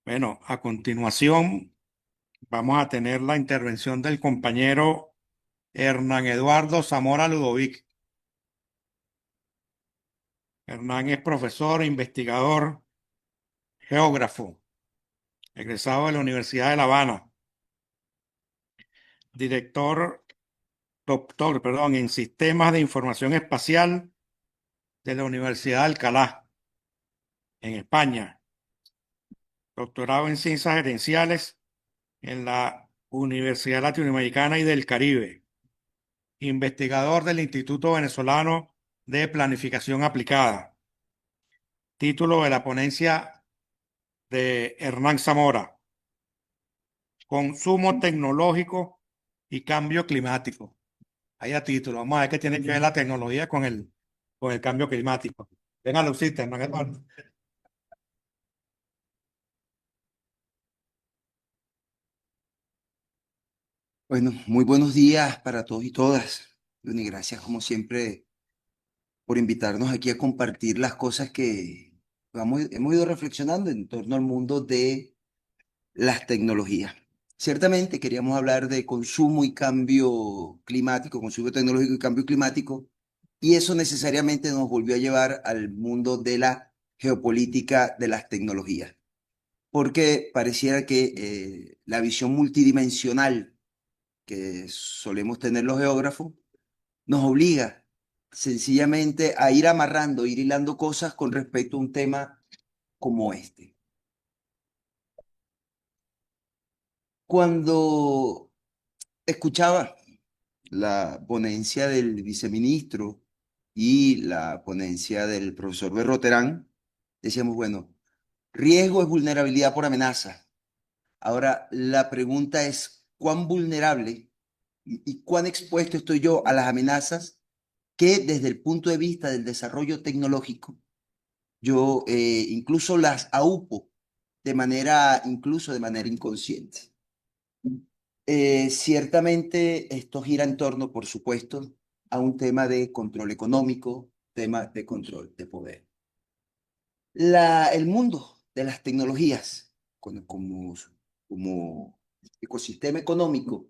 Bueno, a continuación vamos a tener la intervención del compañero Hernán Eduardo Zamora Ludovic. Hernán es profesor, investigador, geógrafo, egresado de la Universidad de La Habana, doctor, en Sistemas de Información Espacial de la Universidad de Alcalá, en España, doctorado en Ciencias Gerenciales en la Universidad Latinoamericana y del Caribe, investigador del Instituto Venezolano de Planificación Aplicada. Título de la ponencia de Hernán Zamora: Consumo tecnológico y cambio climático. Ahí a título. Vamos a ver qué tiene que ver la tecnología con el cambio climático. Venga, Lucita, Hernán Eduardo. Bueno, muy buenos días para todos y todas. Y gracias como siempre por invitarnos aquí a compartir las cosas que hemos ido reflexionando en torno al mundo de las tecnologías. Ciertamente queríamos hablar de consumo y cambio climático, consumo tecnológico y cambio climático, y eso necesariamente nos volvió a llevar al mundo de la geopolítica de las tecnologías, porque pareciera que la visión multidimensional que solemos tener los geógrafos, nos obliga sencillamente a ir amarrando, ir hilando cosas con respecto a un tema como este. Cuando escuchaba la ponencia del viceministro y la ponencia del profesor Berroterán, decíamos, bueno, riesgo es vulnerabilidad por amenaza. Ahora, la pregunta es, ¿cuán vulnerable y cuán expuesto estoy yo a las amenazas que desde el punto de vista del desarrollo tecnológico, yo incluso las aupo incluso de manera inconsciente? Ciertamente esto gira en torno, por supuesto, a un tema de control económico, tema de control de poder. El mundo de las tecnologías como ecosistema económico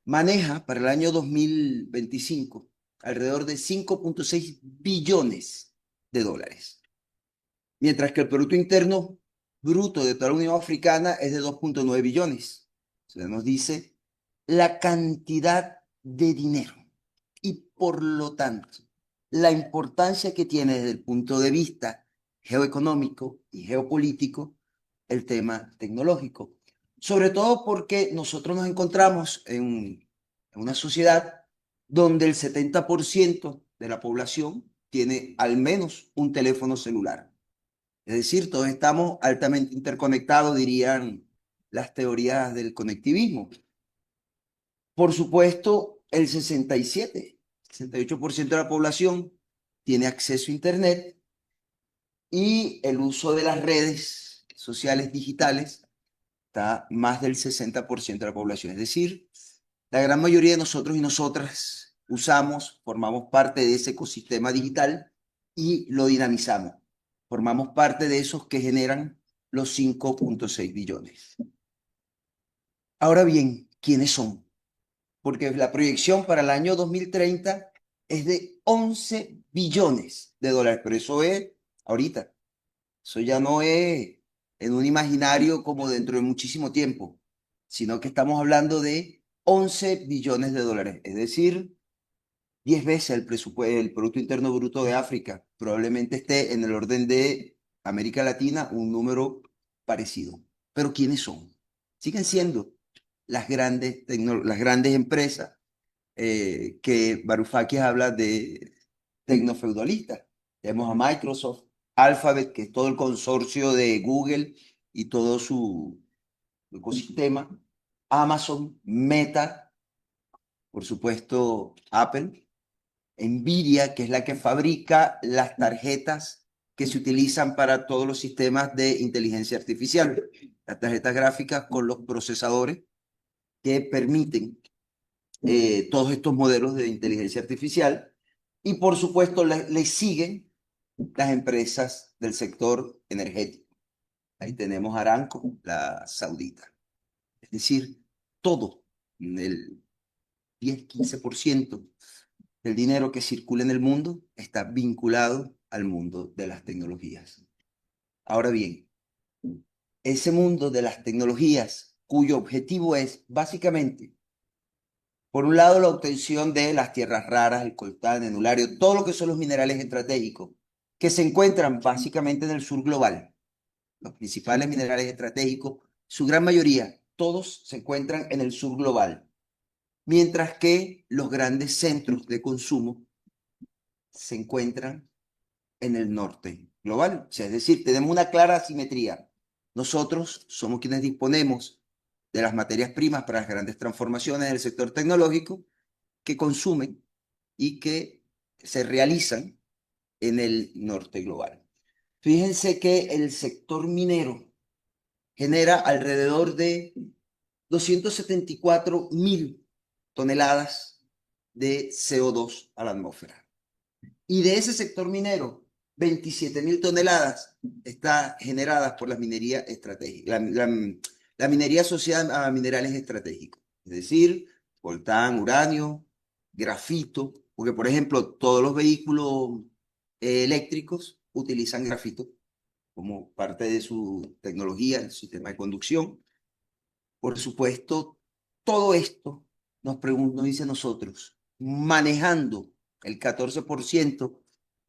maneja para el año 2025 alrededor de 5,6 billones de dólares, mientras que el Producto Interno Bruto de toda la Unión Africana es de 2,9 billones. O sea, nos dice la cantidad de dinero y por lo tanto la importancia que tiene desde el punto de vista geoeconómico y geopolítico el tema tecnológico. Sobre todo porque nosotros nos encontramos en una sociedad donde el 70% de la población tiene al menos un teléfono celular. Es decir, todos estamos altamente interconectados, dirían las teorías del conectivismo. Por supuesto, el 68% de la población tiene acceso a Internet, y el uso de las redes sociales digitales está más del 60% de la población. Es decir, la gran mayoría de nosotros y nosotras formamos parte de ese ecosistema digital y lo dinamizamos. Formamos parte de esos que generan los 5,6 billones. Ahora bien, ¿quiénes son? Porque la proyección para el año 2030 es de 11 billones de dólares, pero eso es ahorita. Eso ya no es en un imaginario como dentro de muchísimo tiempo, sino que estamos hablando de 11 billones de dólares, es decir, 10 veces el presupuesto, el Producto Interno Bruto de África. Probablemente esté en el orden de América Latina un número parecido. Pero ¿quiénes son? Siguen siendo las grandes empresas que Varoufakis habla de tecnofeudalistas. Tenemos a Microsoft, Alphabet, que es todo el consorcio de Google y todo su ecosistema, Amazon, Meta, por supuesto, Apple, Nvidia, que es la que fabrica las tarjetas que se utilizan para todos los sistemas de inteligencia artificial, las tarjetas gráficas con los procesadores que permiten todos estos modelos de inteligencia artificial. Y por supuesto le siguen las empresas del sector energético. Ahí tenemos Aramco, la saudita. Es decir, todo, el 10-15% del dinero que circula en el mundo está vinculado al mundo de las tecnologías. Ahora bien, ese mundo de las tecnologías, cuyo objetivo es básicamente, por un lado, la obtención de las tierras raras, el coltán, el nulario, todo lo que son los minerales estratégicos, que se encuentran básicamente en el sur global. Los principales minerales estratégicos, su gran mayoría, todos se encuentran en el sur global, mientras que los grandes centros de consumo se encuentran en el norte global. O sea, es decir, tenemos una clara asimetría. Nosotros somos quienes disponemos de las materias primas para las grandes transformaciones del sector tecnológico que consumen y que se realizan en el norte global. Fíjense que el sector minero genera alrededor de 274.000 toneladas de CO2 a la atmósfera. Y de ese sector minero, 27.000 toneladas están generadas por la minería estratégica, la minería asociada a minerales estratégicos, es decir, coltán, uranio, grafito, porque por ejemplo todos los vehículos eléctricos utilizan grafito como parte de su tecnología, el sistema de conducción. Por supuesto, todo esto nos dice a nosotros, manejando el 14%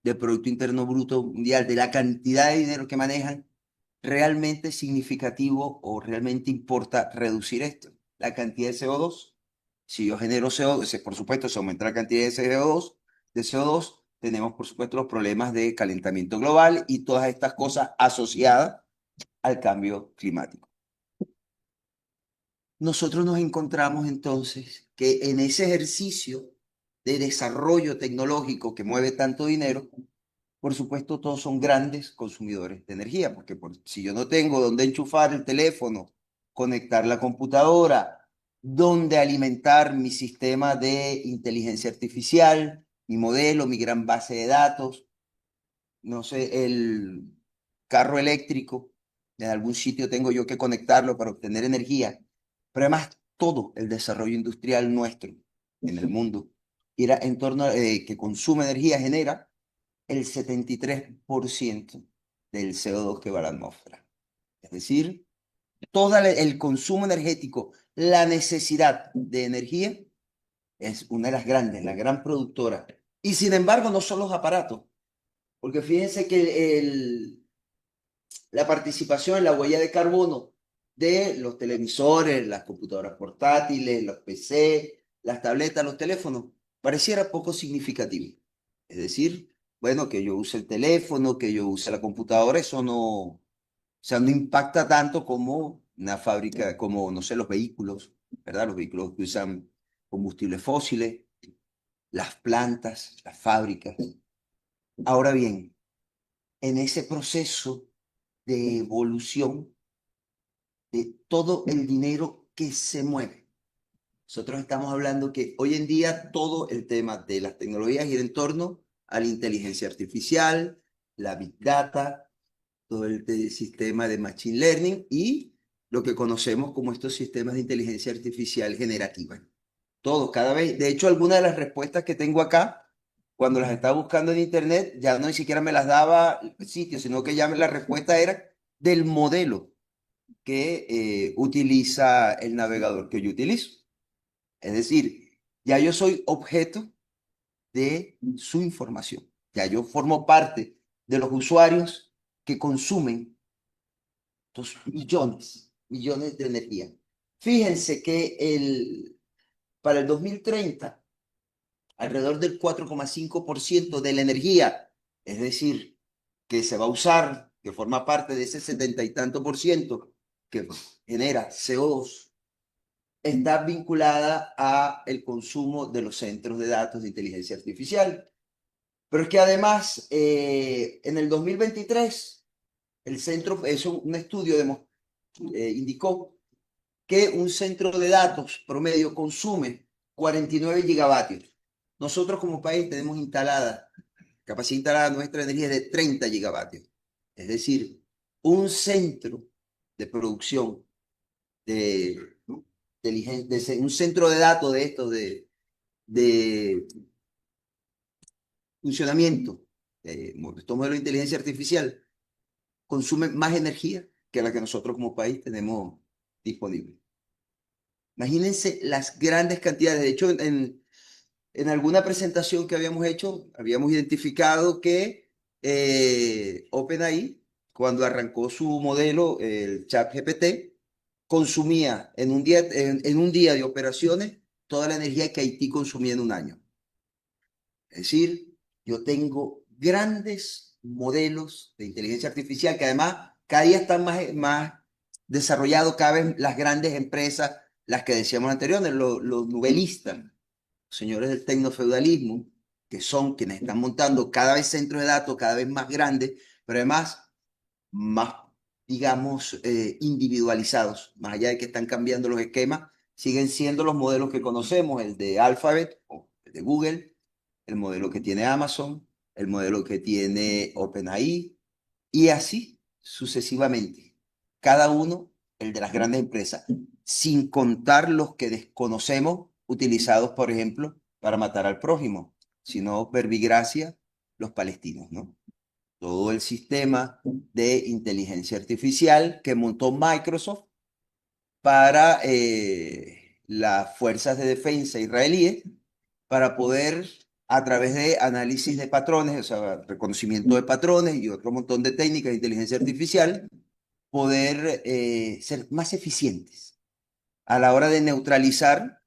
del Producto Interno Bruto Mundial, de la cantidad de dinero que manejan, realmente es significativo o realmente importa reducir esto, la cantidad de CO2. Si yo genero CO2, por supuesto, se aumenta la cantidad de CO2, tenemos por supuesto los problemas de calentamiento global y todas estas cosas asociadas al cambio climático. Nosotros nos encontramos entonces que en ese ejercicio de desarrollo tecnológico que mueve tanto dinero, por supuesto todos son grandes consumidores de energía, porque si yo no tengo dónde enchufar el teléfono, conectar la computadora, dónde alimentar mi sistema de inteligencia artificial, mi modelo, mi gran base de datos, no sé, el carro eléctrico, en algún sitio tengo yo que conectarlo para obtener energía, pero además todo el desarrollo industrial nuestro en el mundo era en torno a que consume energía, genera el 73% del CO2 que va a la atmósfera. Es decir, todo el consumo energético, la necesidad de energía es una de las grandes, la gran productora. Y sin embargo, no son los aparatos, porque fíjense que la participación en la huella de carbono de los televisores, las computadoras portátiles, los PC, las tabletas, los teléfonos, pareciera poco significativo. Es decir, bueno, que yo use el teléfono, que yo use la computadora, eso no, o sea, no impacta tanto como una fábrica, como, no sé, los vehículos, ¿verdad? Los vehículos que usan combustibles fósiles, las plantas, las fábricas. Ahora bien, en ese proceso de evolución de todo el dinero que se mueve. Nosotros estamos hablando que hoy en día todo el tema de las tecnologías gira en torno a la inteligencia artificial, la big data, todo el sistema de machine learning y lo que conocemos como estos sistemas de inteligencia artificial generativa. Todo, cada vez. De hecho, algunas de las respuestas que tengo acá, cuando las estaba buscando en internet, ya no ni siquiera me las daba el sitio, sino que ya la respuesta era del modelo que utiliza el navegador que yo utilizo. Es decir, ya yo soy objeto de su información. Ya yo formo parte de los usuarios que consumen estos millones de energía. Fíjense que para el 2030, alrededor del 4,5% de la energía, es decir, que se va a usar, que forma parte de ese 70 y tanto por ciento que genera CO2, está vinculada a el consumo de los centros de datos de inteligencia artificial. Pero es que además, en el 2023, el centro, eso, un estudio indicó que un centro de datos promedio consume 49 gigavatios. Nosotros como país tenemos capacidad instalada nuestra energía de 30 gigavatios. Es decir, un centro de producción un centro de datos de estos, de funcionamiento, estos modelos de inteligencia artificial, consumen más energía que la que nosotros como país tenemos disponible. Imagínense las grandes cantidades. De hecho, en alguna presentación que habíamos hecho, habíamos identificado que OpenAI, cuando arrancó su modelo, el ChatGPT, consumía en un día de operaciones toda la energía que Haití consumía en un año. Es decir, yo tengo grandes modelos de inteligencia artificial que además cada día están más desarrollados, cada vez las grandes empresas, las que decíamos anteriormente, los novelistas, señores del tecnofeudalismo, que son quienes están montando cada vez centros de datos cada vez más grandes, pero además más, digamos, individualizados, más allá de que están cambiando los esquemas, siguen siendo los modelos que conocemos, el de Alphabet o el de Google, el modelo que tiene Amazon, el modelo que tiene OpenAI, y así sucesivamente. Cada uno, el de las grandes empresas, sin contar los que desconocemos, utilizados, por ejemplo, para matar al prójimo, sino verbigracia, los palestinos, ¿no? Todo el sistema de inteligencia artificial que montó Microsoft para las fuerzas de defensa israelíes, para poder, a través de análisis de patrones, o sea, reconocimiento de patrones y otro montón de técnicas de inteligencia artificial, poder ser más eficientes a la hora de neutralizar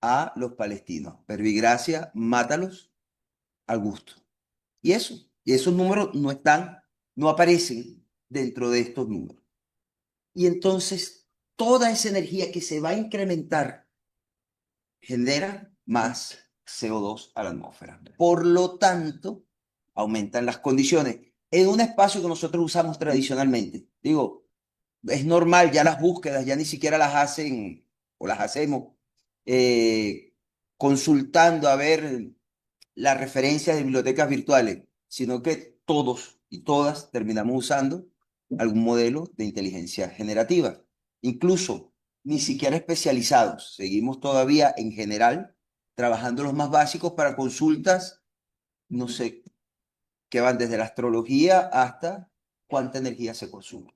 a los palestinos. Verbigracia, mátalos al gusto. Y esos números no aparecen dentro de estos números. Y entonces, toda esa energía que se va a incrementar genera más CO2 a la atmósfera. Por lo tanto, aumentan las condiciones en un espacio que nosotros usamos tradicionalmente. Digo, es normal, ya las búsquedas ya ni siquiera las hacen o las hacemos consultando a ver las referencias de bibliotecas virtuales, sino que todos y todas terminamos usando algún modelo de inteligencia generativa. Incluso ni siquiera especializados. Seguimos todavía en general trabajando los más básicos para consultas, no sé, que van desde la astrología hasta cuánta energía se consume.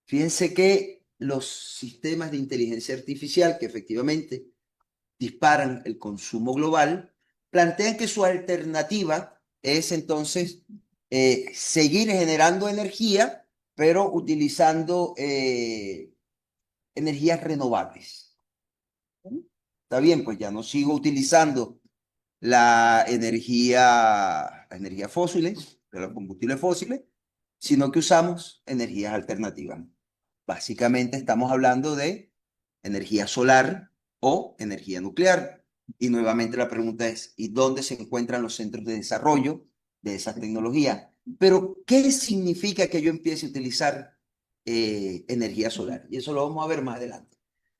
Fíjense que los sistemas de inteligencia artificial que efectivamente disparan el consumo global, plantean que su alternativa es entonces seguir generando energía, pero utilizando energías renovables. Está bien, pues ya no sigo utilizando las energías fósiles, de los combustibles fósiles, sino que usamos energías alternativas. Básicamente estamos hablando de energía solar o energía nuclear. Y nuevamente la pregunta es, ¿y dónde se encuentran los centros de desarrollo de esas tecnologías? Pero, ¿qué significa que yo empiece a utilizar energía solar? Y eso lo vamos a ver más adelante.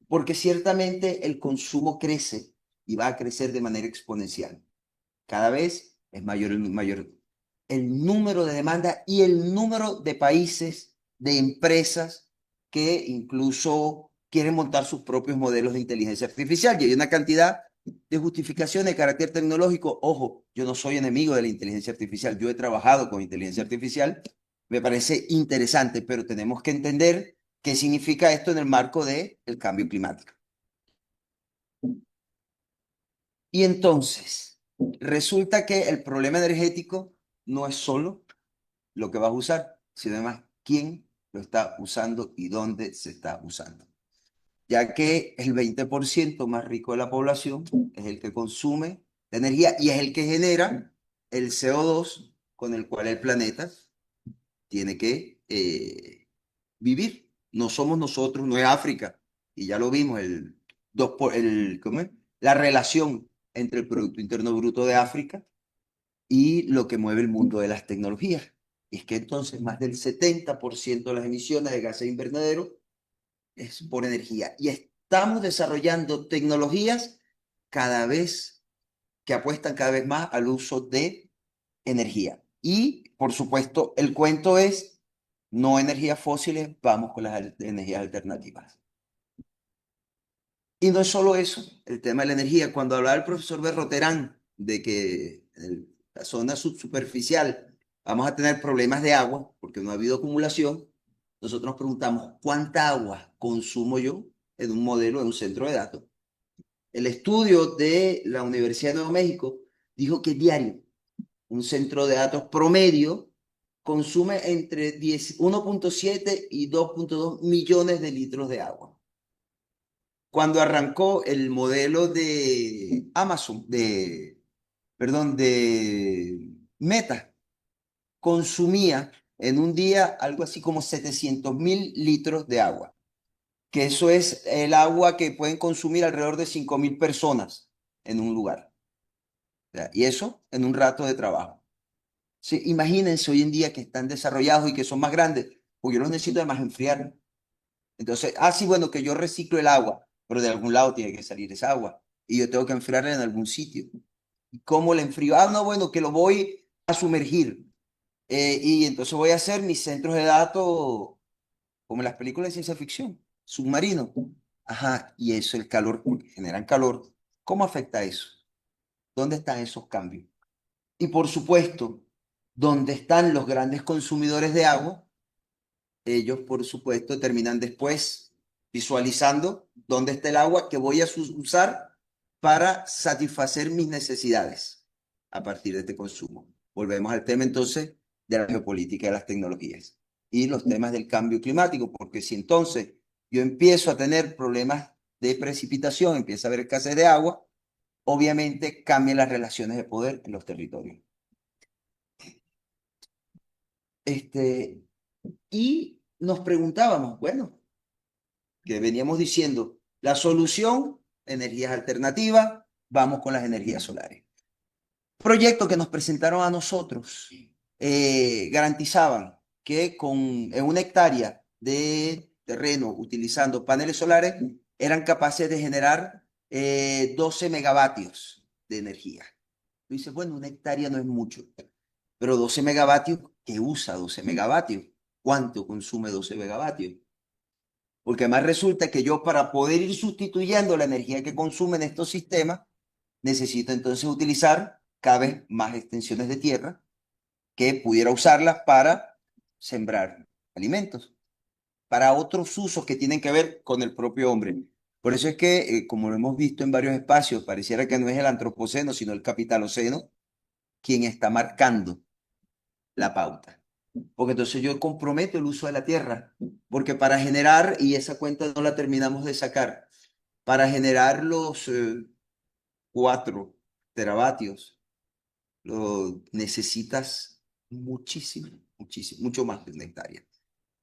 Porque ciertamente el consumo crece y va a crecer de manera exponencial. Cada vez es mayor el número de demanda y el número de países, de empresas que incluso quieren montar sus propios modelos de inteligencia artificial. Y hay una cantidad de justificaciones de carácter tecnológico. Ojo, yo no soy enemigo de la inteligencia artificial. Yo he trabajado con inteligencia artificial. Me parece interesante, pero tenemos que entender qué significa esto en el marco del cambio climático. Y entonces, resulta que el problema energético no es solo lo que vas a usar, sino además quién lo está usando y dónde se está usando. Ya que el 20% más rico de la población es el que consume la energía y es el que genera el CO2 con el cual el planeta tiene que vivir. No somos nosotros, no es África. Y ya lo vimos, ¿cómo es? La relación entre el Producto Interno Bruto de África y lo que mueve el mundo de las tecnologías. Y es que entonces más del 70% de las emisiones de gases de invernadero es por energía. Y estamos desarrollando tecnologías cada vez que apuestan cada vez más al uso de energía. Y, por supuesto, el cuento es no energías fósiles, vamos con las energías alternativas. Y no es solo eso, el tema de la energía. Cuando hablaba el profesor Berroterán de que en la zona subsuperficial vamos a tener problemas de agua porque no ha habido acumulación, nosotros nos preguntamos, ¿cuánta agua consumo yo en un modelo, en un centro de datos? El estudio de la Universidad de Nuevo México dijo que diario un centro de datos promedio consume entre 1.7 y 2.2 millones de litros de agua. Cuando arrancó el modelo de Amazon, perdón, de Meta, consumía en un día algo así como 700.000 litros de agua, que eso es el agua que pueden consumir alrededor de 5.000 personas en un lugar. Y eso en un rato de trabajo. Sí, imagínense hoy en día que están desarrollados y que son más grandes, porque yo los necesito además enfriar. Entonces, sí, bueno, que yo reciclo el agua, pero de algún lado tiene que salir esa agua y yo tengo que enfriarla en algún sitio. ¿Y cómo la enfrío? No, bueno, que lo voy a sumergir. Y entonces voy a hacer mis centros de datos como en las películas de ciencia ficción, submarino. Ajá, y eso, el calor, porque generan calor. ¿Cómo afecta eso? ¿Dónde están esos cambios? Y por supuesto, ¿dónde están los grandes consumidores de agua? Ellos, por supuesto, terminan después visualizando dónde está el agua que voy a usar para satisfacer mis necesidades a partir de este consumo. Volvemos al tema entonces de la geopolítica de las tecnologías y los temas del cambio climático, porque si entonces yo empiezo a tener problemas de precipitación, empieza a haber escasez de agua, obviamente cambian las relaciones de poder en los territorios. Y nos preguntábamos, bueno, que veníamos diciendo, la solución, energías alternativas, vamos con las energías solares. Proyectos que nos presentaron a nosotros garantizaban que en una hectárea de terreno utilizando paneles solares eran capaces de generar 12 megavatios de energía. Tú dices, bueno, una hectárea no es mucho, pero 12 megavatios, ¿qué usa 12 megavatios? ¿Cuánto consume 12 megavatios? Porque además resulta que yo para poder ir sustituyendo la energía que consumen estos sistemas, necesito entonces utilizar cada vez más extensiones de tierra que pudiera usarlas para sembrar alimentos, para otros usos que tienen que ver con el propio hombre. Por eso es que, como lo hemos visto en varios espacios, pareciera que no es el antropoceno, sino el capitaloceno quien está marcando la pauta. Porque entonces yo comprometo el uso de la tierra, porque para generar, y esa cuenta no la terminamos de sacar, para generar los 4 teravatios, lo necesitas muchísimo, muchísimo, mucho más de una hectárea.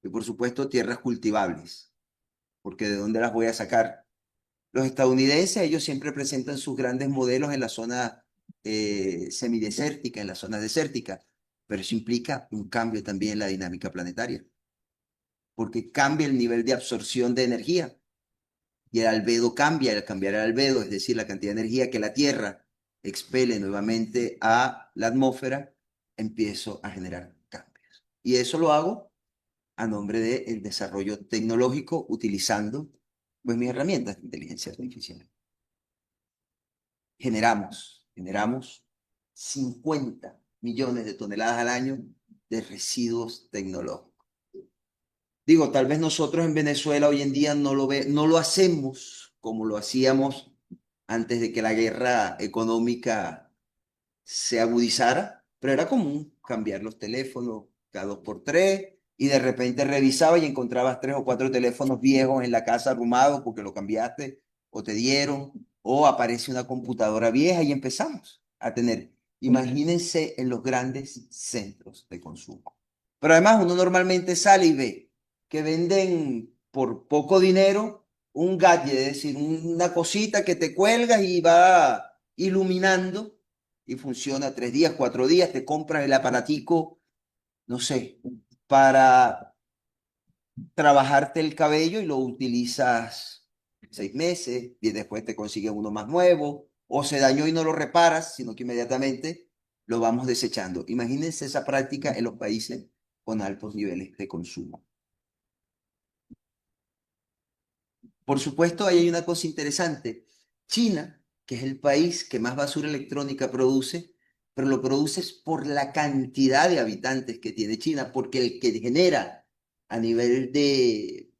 Y por supuesto tierras cultivables, porque ¿de dónde las voy a sacar? Los estadounidenses, ellos siempre presentan sus grandes modelos en la zona semidesértica, en la zona desértica, pero eso implica un cambio también en la dinámica planetaria, porque cambia el nivel de absorción de energía y el albedo cambia. Al cambiar el albedo, es decir, la cantidad de energía que la Tierra expele nuevamente a la atmósfera, empiezo a generar cambios. Y eso lo hago a nombre del desarrollo tecnológico utilizando pues, mis herramientas de inteligencia artificial. Generamos 50 millones de toneladas al año de residuos tecnológicos. Digo, tal vez nosotros en Venezuela hoy en día no lo hacemos como lo hacíamos antes de que la guerra económica se agudizara, pero era común cambiar los teléfonos cada 2 por 3 y de repente revisaba y encontrabas 3 o 4 teléfonos viejos en la casa arrumados porque lo cambiaste o te dieron, o aparece una computadora vieja y empezamos a tener. Imagínense en los grandes centros de consumo. Pero además uno normalmente sale y ve que venden por poco dinero un gadget, es decir, una cosita que te cuelgas y va iluminando y funciona 3 días, 4 días, te compras el aparatico, no sé, para trabajarte el cabello y lo utilizas 6 meses y después te consigues uno más nuevo, o se dañó y no lo reparas, sino que inmediatamente lo vamos desechando. Imagínense esa práctica en los países con altos niveles de consumo. Por supuesto, ahí hay una cosa interesante. China, que es el país que más basura electrónica produce, pero lo produce es por la cantidad de habitantes que tiene China, porque el que genera a nivel de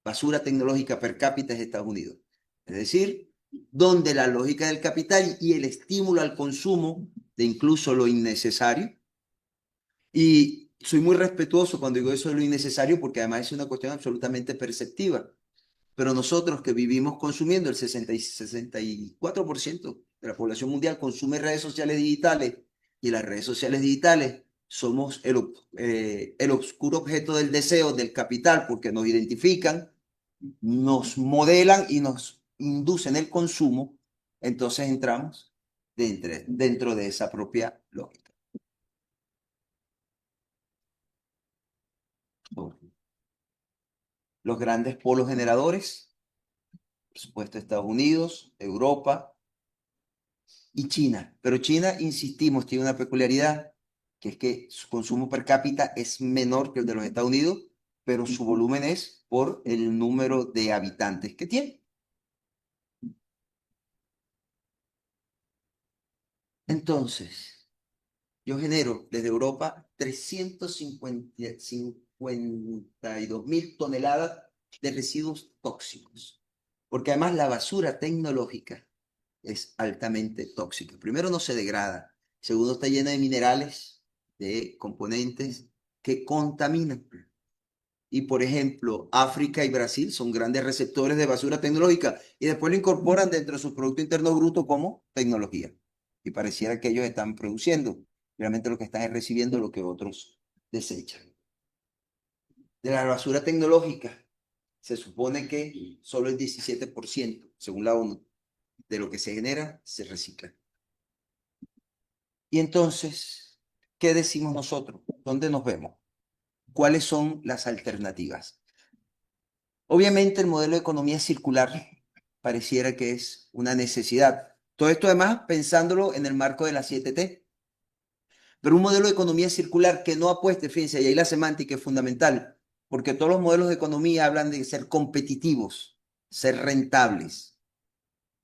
basura tecnológica per cápita es Estados Unidos. Es decir, donde la lógica del capital y el estímulo al consumo de incluso lo innecesario, y soy muy respetuoso cuando digo eso de lo innecesario, porque además es una cuestión absolutamente perceptiva. Pero nosotros que vivimos consumiendo el 64% de la población mundial consume redes sociales digitales, y las redes sociales digitales somos el oscuro objeto del deseo del capital, porque nos identifican, nos modelan y nos inducen el consumo. Entonces entramos dentro de esa propia lógica. Los grandes polos generadores, por supuesto, Estados Unidos, Europa y China. Pero China, insistimos, tiene una peculiaridad, que es que su consumo per cápita es menor que el de los Estados Unidos, pero su volumen es por el número de habitantes que tiene. Entonces, yo genero desde Europa 352.000 toneladas de residuos tóxicos, porque además la basura tecnológica es altamente tóxica. Primero, no se degrada. Segundo, está llena de minerales, de componentes que contaminan. Y por ejemplo, África y Brasil son grandes receptores de basura tecnológica y después lo incorporan dentro de su Producto Interno Bruto como tecnología. Y pareciera que ellos están produciendo. Realmente lo que están es recibiendo lo que otros desechan. De la basura tecnológica, se supone que solo el 17%, según la ONU, de lo que se genera se recicla. Y entonces, ¿qué decimos nosotros? ¿Dónde nos vemos? ¿Cuáles son las alternativas? Obviamente el modelo de economía circular pareciera que es una necesidad. Todo esto además pensándolo en el marco de las 7T. Pero un modelo de economía circular que no apueste, fíjense, y ahí la semántica es fundamental, porque todos los modelos de economía hablan de ser competitivos, ser rentables.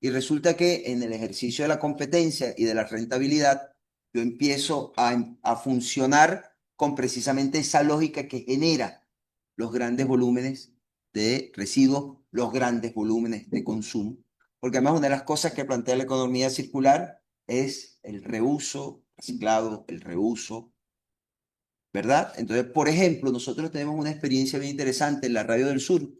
Y resulta que en el ejercicio de la competencia y de la rentabilidad, yo empiezo a funcionar con precisamente esa lógica que genera los grandes volúmenes de residuos, los grandes volúmenes de consumo. Porque además una de las cosas que plantea la economía circular es el reuso, reciclado, el reuso, ¿verdad? Entonces, por ejemplo, nosotros tenemos una experiencia bien interesante en la Radio del Sur.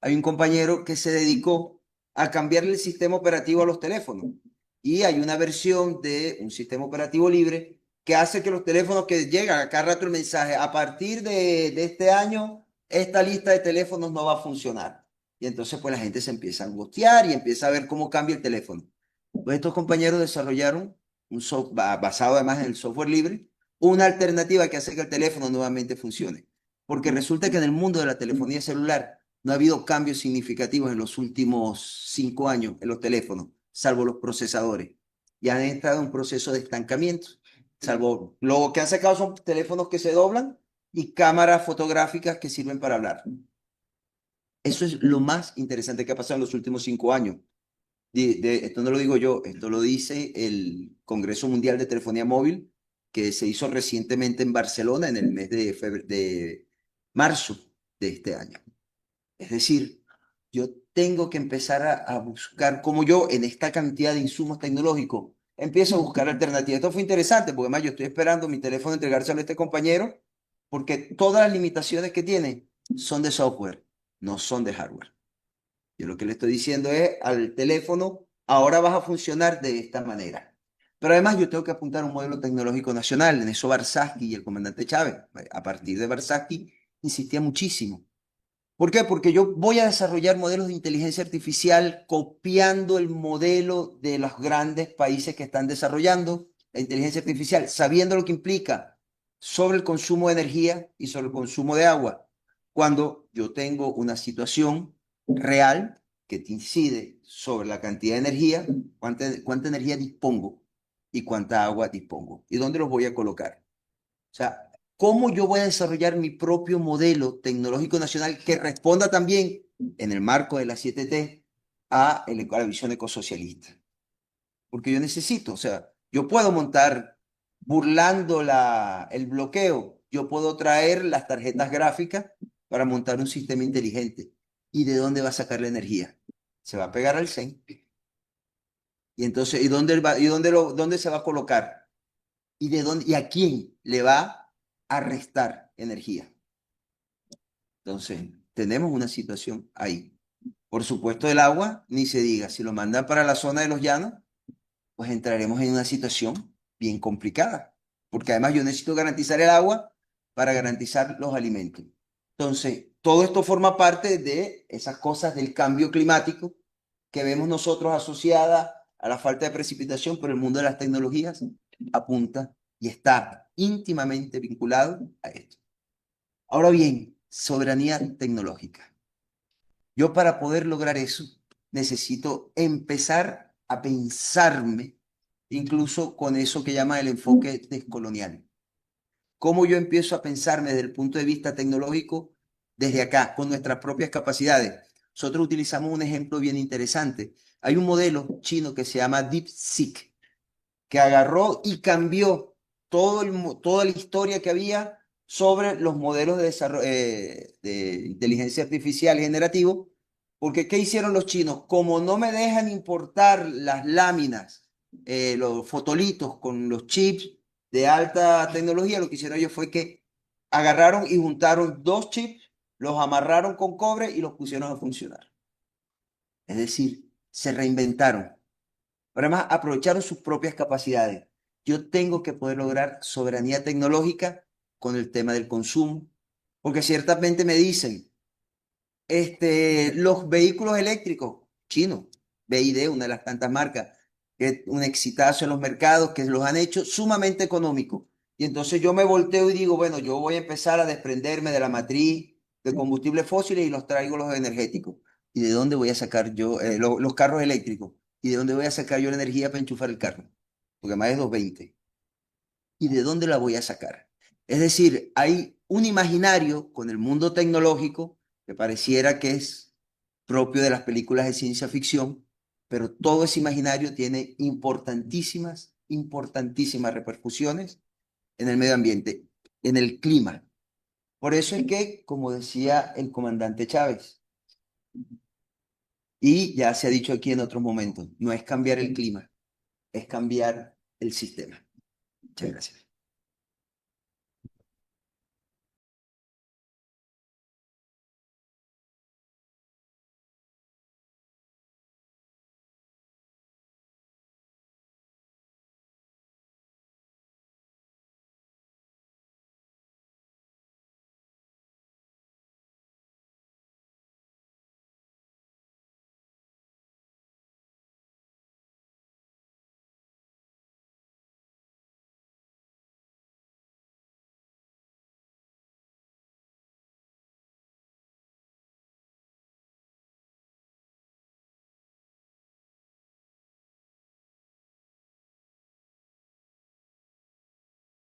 Hay un compañero que se dedicó a cambiarle el sistema operativo a los teléfonos. Y hay una versión de un sistema operativo libre que hace que los teléfonos que llegan a cada rato el mensaje, a partir de este año, esta lista de teléfonos no va a funcionar. Y entonces, pues la gente se empieza a angustiar y empieza a ver cómo cambia el teléfono. Pues estos compañeros desarrollaron un software basado además en el software libre, una alternativa que hace que el teléfono nuevamente funcione. Porque resulta que en el mundo de la telefonía celular no ha habido cambios significativos en los últimos 5 años en los teléfonos, salvo los procesadores. Y han entrado en un proceso de estancamiento. Salvo lo que han sacado son teléfonos que se doblan y cámaras fotográficas que sirven para hablar. Eso es lo más interesante que ha pasado en los últimos 5 años. Esto no lo digo yo, esto lo dice el Congreso Mundial de Telefonía Móvil, que se hizo recientemente en Barcelona en el mes de marzo de este año. Es decir, yo tengo que empezar a buscar, como yo en esta cantidad de insumos tecnológicos, empiezo a buscar alternativas. Esto fue interesante, porque además yo estoy esperando mi teléfono entregárselo a este compañero, porque todas las limitaciones que tiene son de software, no son de hardware. Yo lo que le estoy diciendo es al teléfono, ahora vas a funcionar de esta manera. Pero además yo tengo que apuntar a un modelo tecnológico nacional. En eso Barsky y el comandante Chávez, a partir de Barsky, insistía muchísimo. ¿Por qué? Porque yo voy a desarrollar modelos de inteligencia artificial copiando el modelo de los grandes países que están desarrollando la inteligencia artificial, sabiendo lo que implica sobre el consumo de energía y sobre el consumo de agua. Cuando yo tengo una situación real que te incide sobre la cantidad de energía, cuánta energía dispongo y cuánta agua dispongo y dónde los voy a colocar. O sea, ¿cómo yo voy a desarrollar mi propio modelo tecnológico nacional que responda también, en el marco de la 7T, a la visión ecosocialista? Porque yo necesito, o sea, yo puedo montar, burlando el bloqueo, yo puedo traer las tarjetas gráficas para montar un sistema inteligente. ¿Y de dónde va a sacar la energía? Se va a pegar al CEN. Y entonces, ¿dónde se va a colocar? ¿Y a quién le va a restar energía? Entonces, tenemos una situación ahí. Por supuesto, el agua, ni se diga, si lo mandan para la zona de los llanos, pues entraremos en una situación bien complicada, porque además yo necesito garantizar el agua para garantizar los alimentos. Entonces, todo esto forma parte de esas cosas del cambio climático que vemos nosotros asociadas a la falta de precipitación, pero el mundo de las tecnologías apunta y está íntimamente vinculado a esto. Ahora bien, soberanía tecnológica. Yo para poder lograr eso necesito empezar a pensarme incluso con eso que llama el enfoque descolonial. ¿Cómo yo empiezo a pensarme desde el punto de vista tecnológico desde acá, con nuestras propias capacidades? Nosotros utilizamos un ejemplo bien interesante. Hay un modelo chino que se llama DeepSeek, que agarró y cambió toda la historia que había sobre los modelos de inteligencia artificial generativo, porque ¿qué hicieron los chinos? Como no me dejan importar las láminas, los fotolitos con los chips de alta tecnología, lo que hicieron ellos fue que agarraron y juntaron dos chips, los amarraron con cobre y los pusieron a funcionar. Es decir, se reinventaron. Pero además aprovecharon sus propias capacidades. Yo tengo que poder lograr soberanía tecnológica con el tema del consumo, porque ciertamente me dicen, los vehículos eléctricos, chino, BYD, una de las tantas marcas, que es un exitazo en los mercados, que los han hecho sumamente económicos. Y entonces yo me volteo y digo, bueno, yo voy a empezar a desprenderme de la matriz de combustibles fósiles y los traigo los energéticos. ¿Y de dónde voy a sacar yo los carros eléctricos? ¿Y de dónde voy a sacar yo la energía para enchufar el carro? Porque además es 220. ¿Y de dónde la voy a sacar? Es decir, hay un imaginario con el mundo tecnológico que pareciera que es propio de las películas de ciencia ficción, pero todo ese imaginario tiene importantísimas, importantísimas repercusiones en el medio ambiente, en el clima. Por eso es que, como decía el comandante Chávez, y ya se ha dicho aquí en otros momentos, no es cambiar el clima, es cambiar el sistema. Muchas gracias.